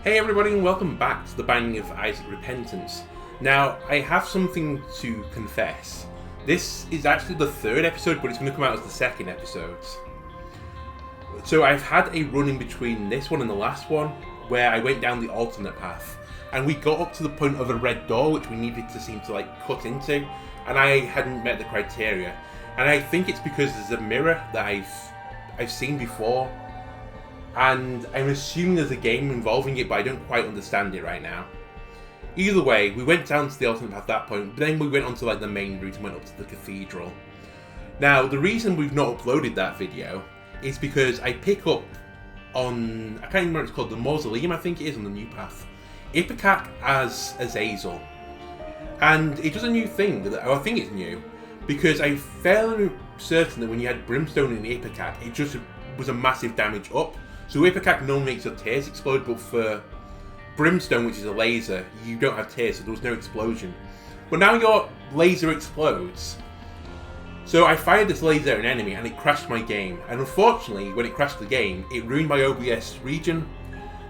Hey everybody and welcome back to the Binding of Isaac Repentance. Now, I have something to confess. This is actually the third episode, but it's going to come out as the second episode. So I've had a run in between this one and the last one, where I went down the alternate path. And we got up to the point of a red door, which we needed to seem to cut into, and I hadn't met the criteria. And I think it's because there's a mirror that I've seen before. And I'm assuming there's a game involving it, but I don't quite understand it right now. Either way, we went down to the alternate path at that point, but then we went onto the main route and went up to the cathedral. Now, the reason we've not uploaded that video is because I pick up on, I can't remember what it's called, the Mausoleum I think it is on the new path, Ipecac as Azazel. And it does a new thing, I think it's new, because I'm fairly certain that when you had Brimstone in the Ipecac, it just was a massive damage up. So Ipecac normally makes your tears explode, but for Brimstone, which is a laser, you don't have tears, so there was no explosion. But now your laser explodes. So I fired this laser at an enemy and it crashed my game. And unfortunately, when it crashed the game, it ruined my OBS region.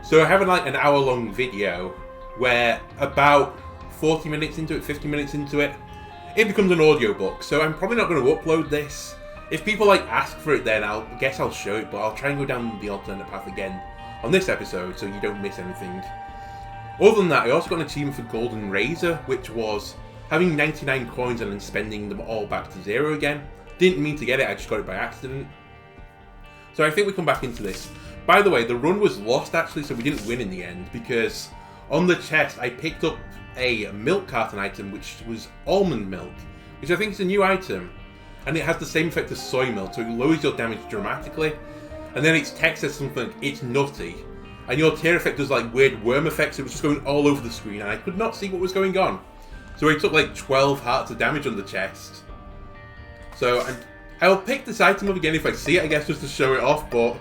So I have an hour-long video where about 40 minutes into it, 50 minutes into it, it becomes an audiobook. So I'm probably not going to upload this. If people ask for it, then I guess I'll show it, but I'll try and go down the alternate path again on this episode so you don't miss anything. Other than that, I also got an achievement for Golden Razor, which was having 99 coins and then spending them all back to zero again. Didn't mean to get it, I just got it by accident. So I think we come back into this. By the way, the run was lost actually, so we didn't win in the end, because on the chest I picked up a milk carton item, which was almond milk, which I think is a new item. And it has the same effect as soy milk, so it lowers your damage dramatically. And then its text says something like, it's nutty. And your tear effect does weird worm effects, it was just going all over the screen, and I could not see what was going on. So I took 12 hearts of damage on the chest. So I'll pick this item up again if I see it, I guess, just to show it off, but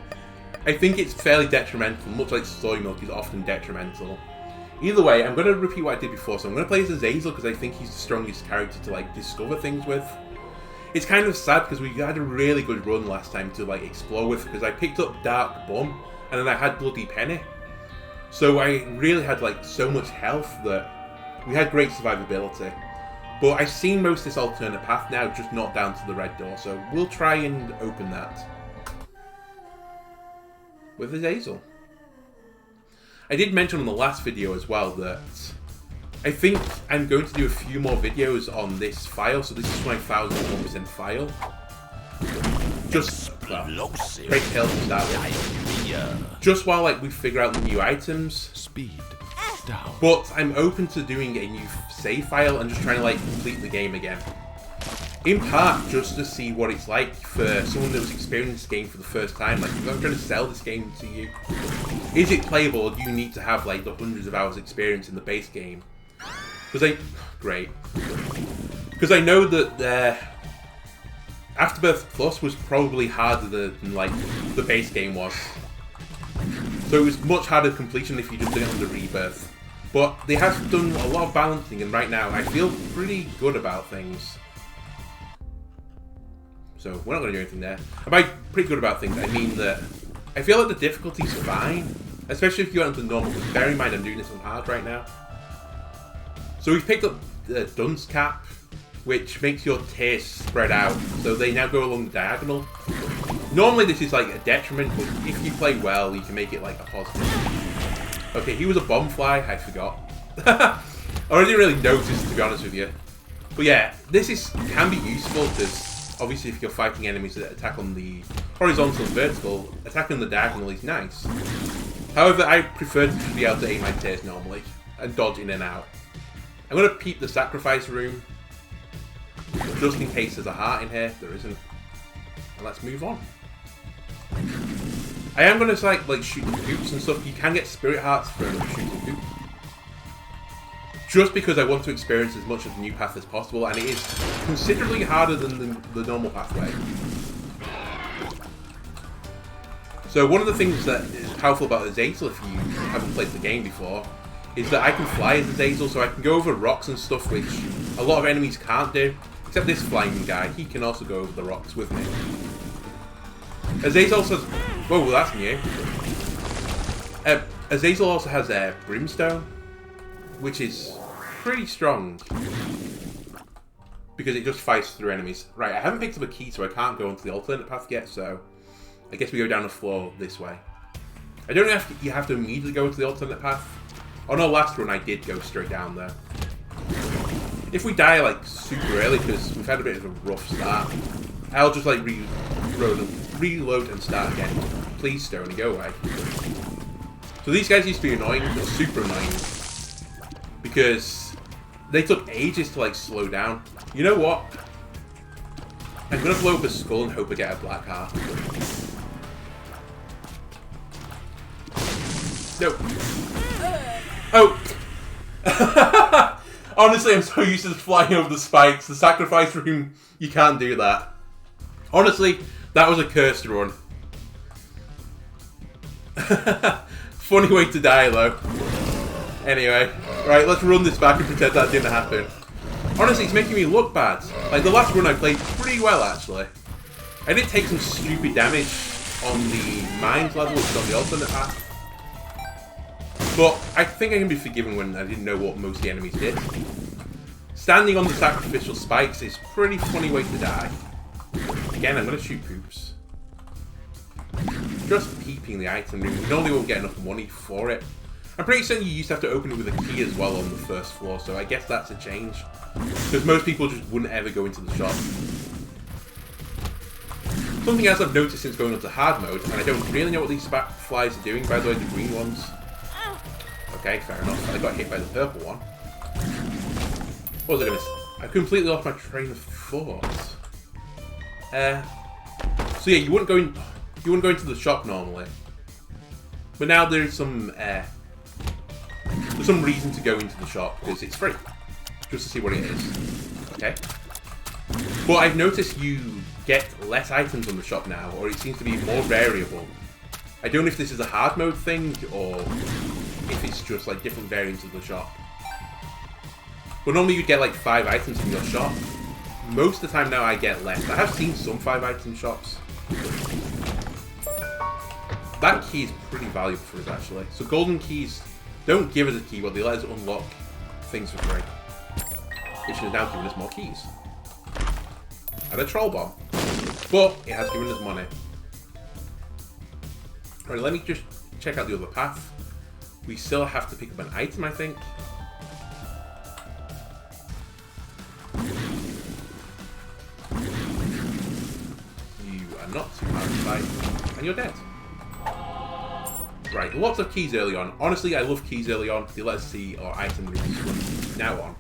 I think it's fairly detrimental, much like soy milk is often detrimental. Either way, I'm going to repeat what I did before, so I'm going to play as Azazel because I think he's the strongest character to discover things with. It's kind of sad because we had a really good run last time to explore with, because I picked up Dark Bum and then I had Bloody Penny. So I really had so much health that we had great survivability. But I've seen most of this alternate path now, just not down to the red door, so we'll try and open that with Azazel. I did mention on the last video as well that I think I'm going to do a few more videos on this file, so this is my 1001% file. Just, great tale to start with. Just while we figure out the new items. Speed down. But I'm open to doing a new save file and just trying to complete the game again. In part, just to see what it's like for someone that was experiencing this game for the first time. If I'm trying to sell this game to you, is it playable, or do you need to have the hundreds of hours experience in the base game? Because I know that Afterbirth Plus was probably harder than the base game was. So it was much harder completion if you just did it on the Rebirth. But they have done a lot of balancing, and right now I feel pretty good about things. So we're not going to do anything there. And by pretty good about things, I mean that I feel like the difficulty's fine, especially if you went into normal. Bear in mind I'm doing this on hard right now. So we've picked up the Dunce Cap, which makes your tears spread out, so they now go along the diagonal. Normally this is a detriment, but if you play well, you can make it a positive. Okay, he was a bomb fly, I forgot. I didn't really notice, to be honest with you. But yeah, this can be useful, because obviously if you're fighting enemies that attack on the horizontal and vertical, attacking the diagonal is nice. However, I prefer to just be able to aim my tears normally, and dodge in and out. I'm going to peep the sacrifice room, just in case there's a heart in here. There isn't. And let's move on. I am going to shoot the hoops and stuff. You can get spirit hearts from shooting hoops. Just because I want to experience as much of the new path as possible, and it is considerably harder than the normal pathway. So one of the things that is powerful about Azazel, if you haven't played the game before, is that I can fly as Azazel, so I can go over rocks and stuff, which a lot of enemies can't do. Except this flying guy, he can also go over the rocks with me. Azazel says, whoa, well, that's new. Azazel also has Brimstone, which is pretty strong because it just fights through enemies. Right, I haven't picked up a key, so I can't go onto the alternate path yet, so I guess we go down the floor this way. I don't know if you have to immediately go to the alternate path. On our last run, I did go straight down there. If we die, like, super early, because we've had a bit of a rough start, I'll just, like, reload and start again. Please, Stony, go away. So these guys used to be annoying, but super annoying, because they took ages to, like, slow down. You know what? I'm gonna blow up a skull and hope I get a black heart. No. Oh! Honestly, I'm so used to flying over the spikes. The sacrifice room, you can't do that. Honestly, that was a cursed run. Funny way to die, though. Anyway, right, let's run this back and pretend that didn't happen. Honestly, it's making me look bad. Like, the last run I played pretty well, actually. I did take some stupid damage on the mines level, which is on the alternate path. But I think I can be forgiven when I didn't know what most of the enemies did. Standing on the sacrificial spikes is a pretty funny way to die. Again, I'm going to shoot poops. Just peeping the item room. You normally won't get enough money for it. I'm pretty certain you used to have to open it with a key as well on the first floor, so I guess that's a change. Because most people just wouldn't ever go into the shop. Something else I've noticed since going onto hard mode, and I don't really know what these flies are doing, by the way, the green ones. Okay, fair enough. I got hit by the purple one. What was I gonna say? I completely lost my train of thought. So yeah, you wouldn't go into the shop normally. But now there's some reason to go into the shop because it's free. Just to see what it is. Okay. But I've noticed you get less items on the shop now, or it seems to be more variable. I don't know if this is a hard mode thing or if it's just like different variants of the shop. But normally you'd get like 5 items in your shop. Most of the time now I get less. I have seen some 5 item shops. That key is pretty valuable for us actually. So golden keys don't give us a key, but they let us unlock things for free. Which has now given us more keys. And a troll bomb. But it has given us money. Alright, let me just check out the other path. We still have to pick up an item, I think. You are not too hard to fight, and you're dead. Right, lots of keys early on. Honestly, I love keys early on. They let us see our item rooms from now on.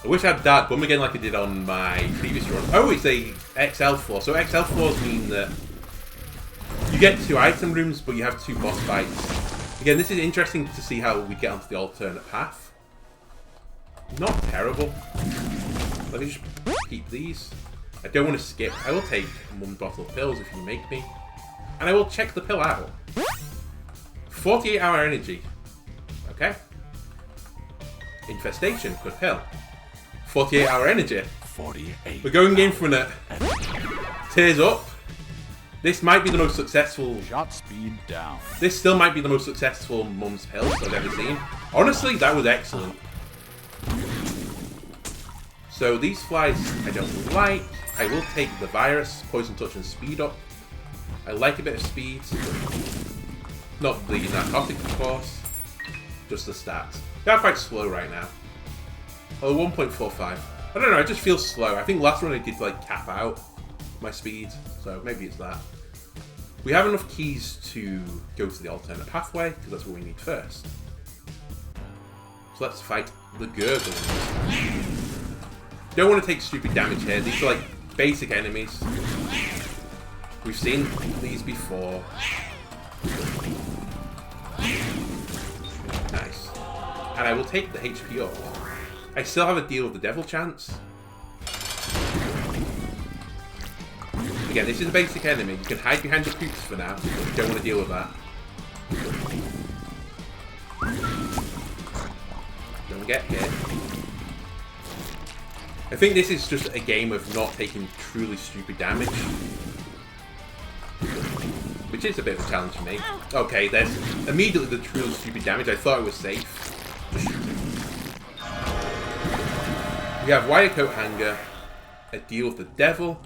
I wish I had that bum again like I did on my previous run. Oh, it's a XL floor. So XL floors mean that you get 2 item rooms, but you have 2 boss fights. Again, this is interesting to see how we get onto the alternate path. Not terrible. Let me just keep these. I don't want to skip. I will take 1 bottle of pills if you make me. And I will check the pill out. 48-hour energy. Okay. Infestation. Good pill. 48-hour energy. 48. We're going in for a tears up. This might be the most successful. Shot speed down. This still might be the most successful Mum's Pills I've ever seen. Honestly, that was excellent. So these flies I don't like. I will take the virus, poison touch, and speed up. I like a bit of speed. Not the narcotic, of course. Just the stats. They are quite slow right now. Oh, 1.45. I don't know, I just feel slow. I think last run I did like cap out my speed, so maybe it's that. We have enough keys to go to the alternate pathway, because that's what we need first. So let's fight the Gurgles. Don't want to take stupid damage here. These are like basic enemies. We've seen these before. Nice. And I will take the HP off. I still have a deal with the devil chance. Again, this is a basic enemy. You can hide behind the poops for now. You don't want to deal with that. Don't get hit. I think this is just a game of not taking truly stupid damage. Which which is a bit of a challenge for me. Okay, there's immediately the truly stupid damage. I thought it was safe. Just shoot it. We have wire coat hanger, a deal with the devil.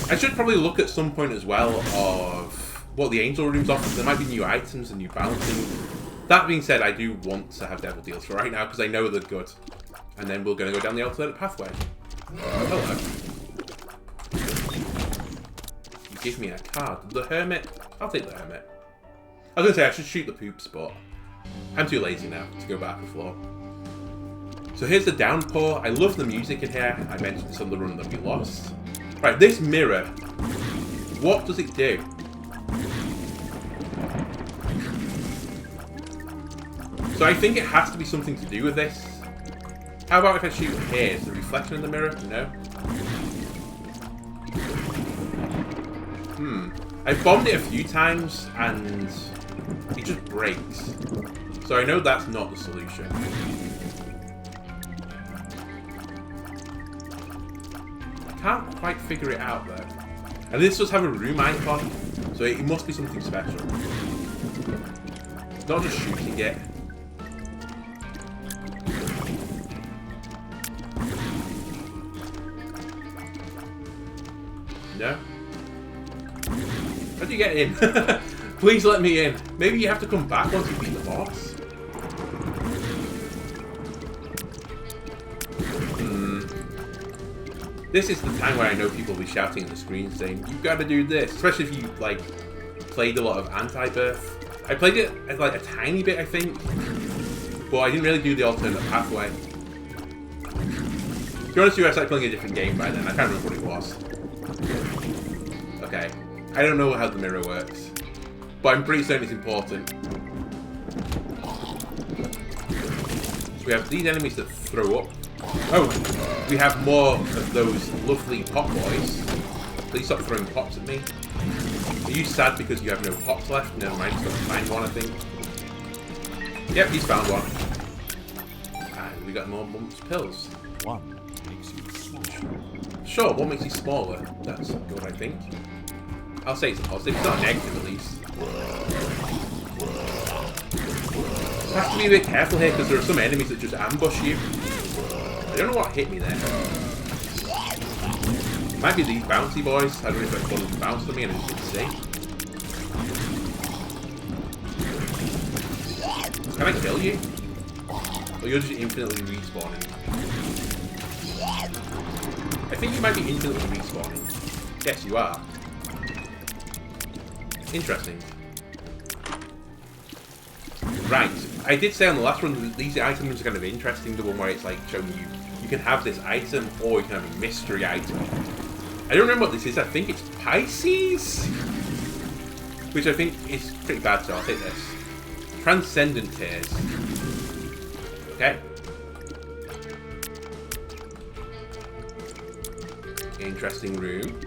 I should probably look at some point as well of what the angel rooms offer. There might be new items and new balancing. That being said, I do want to have devil deals for right now because I know they're good. And then we're going to go down the alternate pathway. Hello. You give me a card. The hermit? I'll take the hermit. I was going to say I should shoot the poops, but I'm too lazy now to go back the floor. So here's the downpour. I love the music in here. I mentioned this on the run that we lost. Right, this mirror. What does it do? So I think it has to be something to do with this. How about if I shoot here? Is the reflection in the mirror? No. I've bombed it a few times and it just breaks. So I know that's not the solution. I can't quite figure it out though. And this does have a room icon, so it must be something special. Not just shooting it. No? How do you get in? Please let me in. Maybe you have to come back once you beat the boss. This is the time where I know people will be shouting at the screen saying, "You've got to do this," especially if you like played a lot of Anti-Birth. I played it like a tiny bit, I think, but I didn't really do the alternate pathway. To be honest with you, I started playing a different game by then. I can't remember what it was. Okay, I don't know how the mirror works, but I'm pretty certain it's important. So we have these enemies that throw up. Oh, we have more of those lovely pop boys. Please stop throwing pops at me. Are you sad because you have no pops left? Never mind, just got to find one, I think. Yep, he's found one. And we got more mumps pills. One makes you smaller. Sure, one makes you smaller. That's good, I think. I'll say it's a positive. It's not a negative, at least. You have to be a bit careful here because there are some enemies that just ambush you. I don't know what hit me there. Might be these bouncy boys. I don't know if one of them bounced on me and I just didn't see. Can I kill you? Or you're just infinitely respawning? I think you might be infinitely respawning. Yes, you are. Interesting. Right. I did say on the last one that these items are kind of interesting. The one where it's like showing you can have this item or you can have a mystery item. I don't remember what this is. I think it's Pisces? Which I think is pretty bad, so I'll take this. Transcendent Tears. Okay. Interesting room.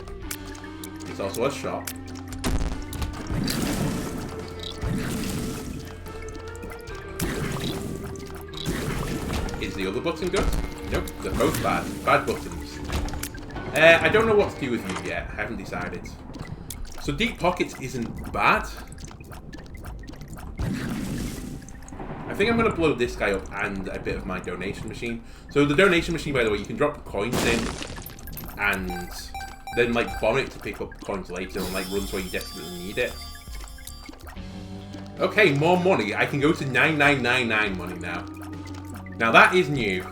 It's also a shop. Is the other button good? Nope, they're both bad. Bad buttons. I don't know what to do with you yet. I haven't decided. So Deep Pockets isn't bad. I think I'm going to blow this guy up and a bit of my donation machine. So the donation machine, by the way, you can drop coins in and then like bomb it to pick up coins later and like runs where you desperately need it. Okay, more money. I can go to 9999 money now. Now that is new.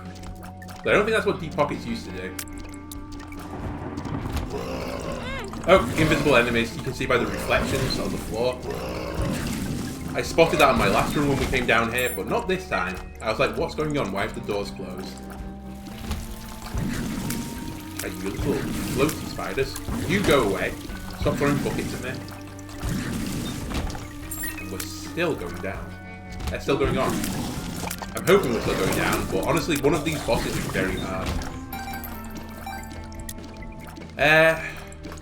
But I don't think that's what Deep Pockets used to do. Oh, invisible enemies. You can see by the reflections on the floor. I spotted that on my last run when we came down here, but not this time. I was like, what's going on? Why have the doors closed? Are you little floaty spiders? You go away. Stop throwing buckets at me. And we're still going down. They're still going on. I'm hoping we're still going down, but honestly, one of these bosses is very hard.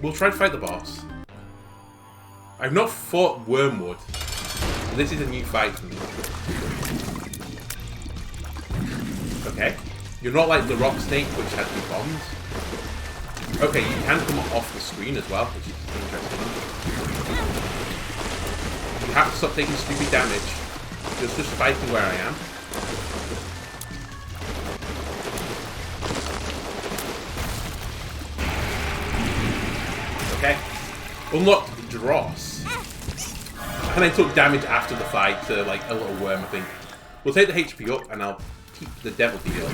We'll try to fight the boss. I've not fought Wormwood. So this is a new fight for me. Okay. You're not like the Rock Snake, which has the bombs. Okay, you can come off the screen as well, which is interesting. You have to stop taking stupid damage. Just fighting where I am. Okay. Unlocked Dross. And I took damage after the fight to like a little worm, I think. We'll take the HP up and I'll keep the devil deal.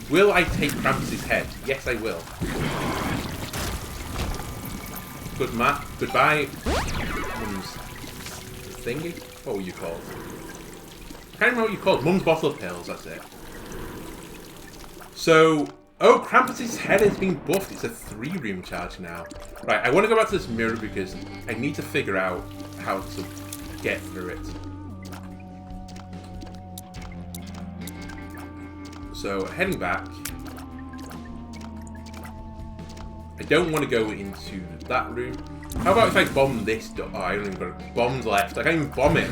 Will I take Krampus' head? Yes, I will. Goodbye. Mum's thingy? What were you called? I can't remember what you called. Mum's bottle of pills, that's it. So, oh, Krampus' head has been buffed. It's a 3-room charge now. Right, I want to go back to this mirror because I need to figure out how to get through it. So, heading back. I don't want to go into that room. How about if I bomb this door? Oh, I don't even got bombs left. I can't even bomb it.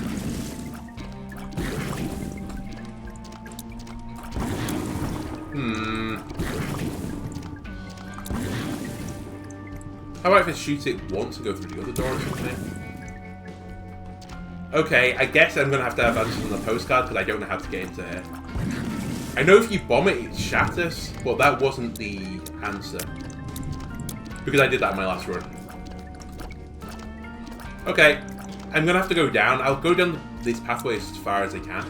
How about if I shoot it once and go through the other door or something? Okay, I guess I'm going to have answers on the postcard because I don't know how to get into here. I know if you bomb it, it shatters, but that wasn't the answer. Because I did that in my last run. Okay, I'm going to have to go down. I'll go down this pathway as far as I can.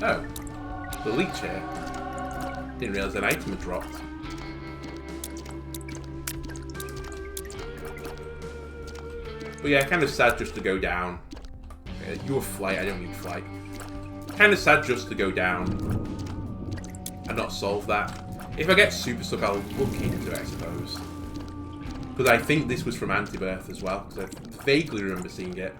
Oh, the leech here. Didn't realise an item had dropped. But yeah, kind of sad just to go down. You're flight, I don't need flight. Kind of sad just to go down and not solve that. If I get super stuck, I'll look into it, I suppose. Because I think this was from Antibirth as well, because I vaguely remember seeing it.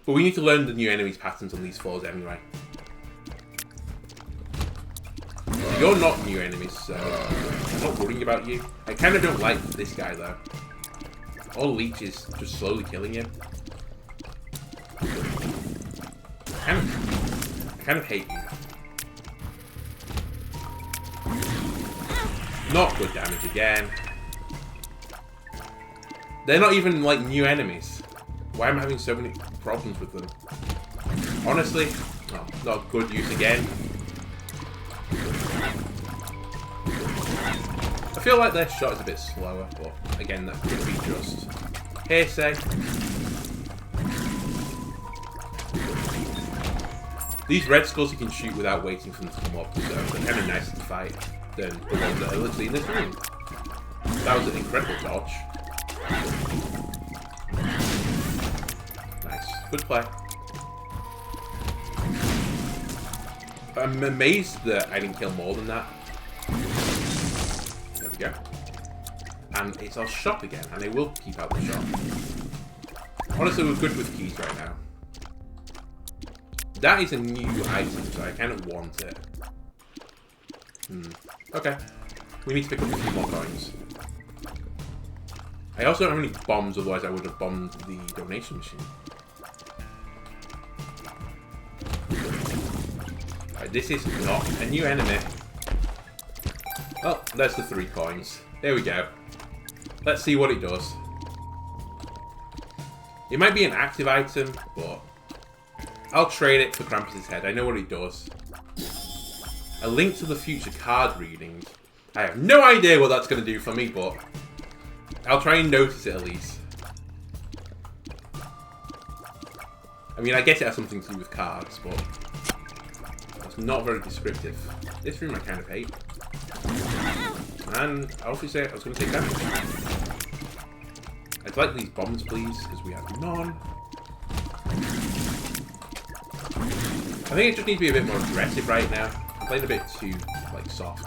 But we need to learn the new enemies patterns on these floors anyway. You're not new enemies, so I'm not worrying about you. I kind of don't like this guy though. All Leech is just slowly killing him. I kind of hate you. Not good damage again. They're not even like new enemies. Why am I having so many problems with them? Honestly, oh, not good use again. I feel like their shot is a bit slower, but again, that could be just hearsay. These red skulls you can shoot without waiting for them to come up, so they're kind of nicer to fight than the ones that are literally in this room. That was an incredible dodge. Nice. Good play. I'm amazed that I didn't kill more than that. There we go. And it's our shop again, and I will keep out the shop. Honestly, we're good with keys right now. That is a new item, so I kind of want it. Okay. We need to pick up a few more coins. I also don't have any bombs, otherwise I would have bombed the donation machine. Right, this is not a new enemy. Oh, there's the 3 coins. There we go. Let's see what it does. It might be an active item, but I'll trade it for Krampus' head. I know what it does. A Link to the Future card reading. I have no idea what that's going to do for me, but I'll try and notice it at least. I mean, I guess it has something to do with cards, but it's not very descriptive. This room I kind of hate. And I also say I was going to take damage. I'd like these bombs, please, because we have none. I think it just needs to be a bit more aggressive right now. I'm playing a bit too, like, soft.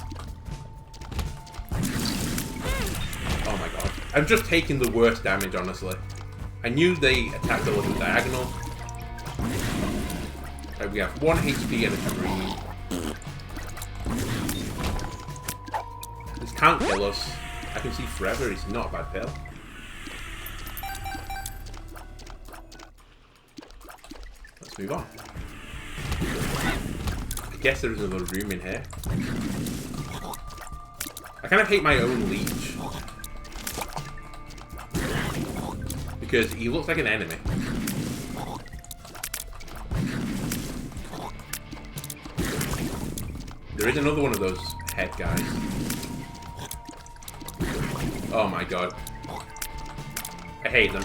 Oh my god. I'm just taking the worst damage, honestly. I knew they attacked a little diagonal. Right, we have 1 HP and a 3. This can't kill us. I can see forever. It's not a bad pill. Let's move on. I guess there is another room in here. I kind of hate my own leech. Because he looks like an enemy. There is another one of those head guys. Oh my god. I hate them.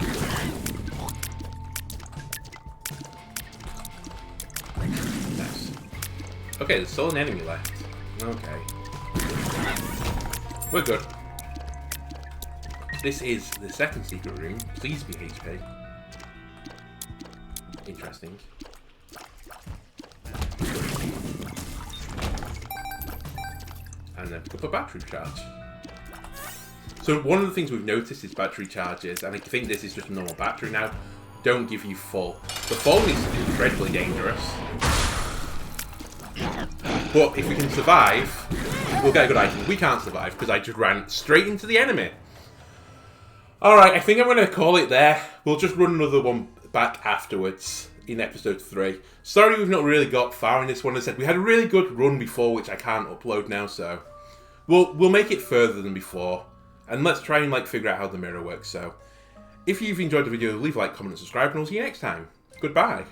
Nice. Okay, there's still an enemy left. Okay. We're good. This is the second secret room. Please be HP. Interesting. And then pick up a battery charge. So one of the things we've noticed is battery charges, and I think this is just a normal battery now, don't give you full. The full is incredibly dangerous. But if we can survive, we'll get a good item. We can't survive because I just ran straight into the enemy. Alright, I think I'm going to call it there. We'll just run another one back afterwards in episode 3. Sorry we've not really got far in this one. As I said, we had a really good run before, which I can't upload now, so we'll make it further than before. And let's try and figure out how the mirror works. So if you've enjoyed the video, leave a like, comment and subscribe, and I'll see you next time. Goodbye.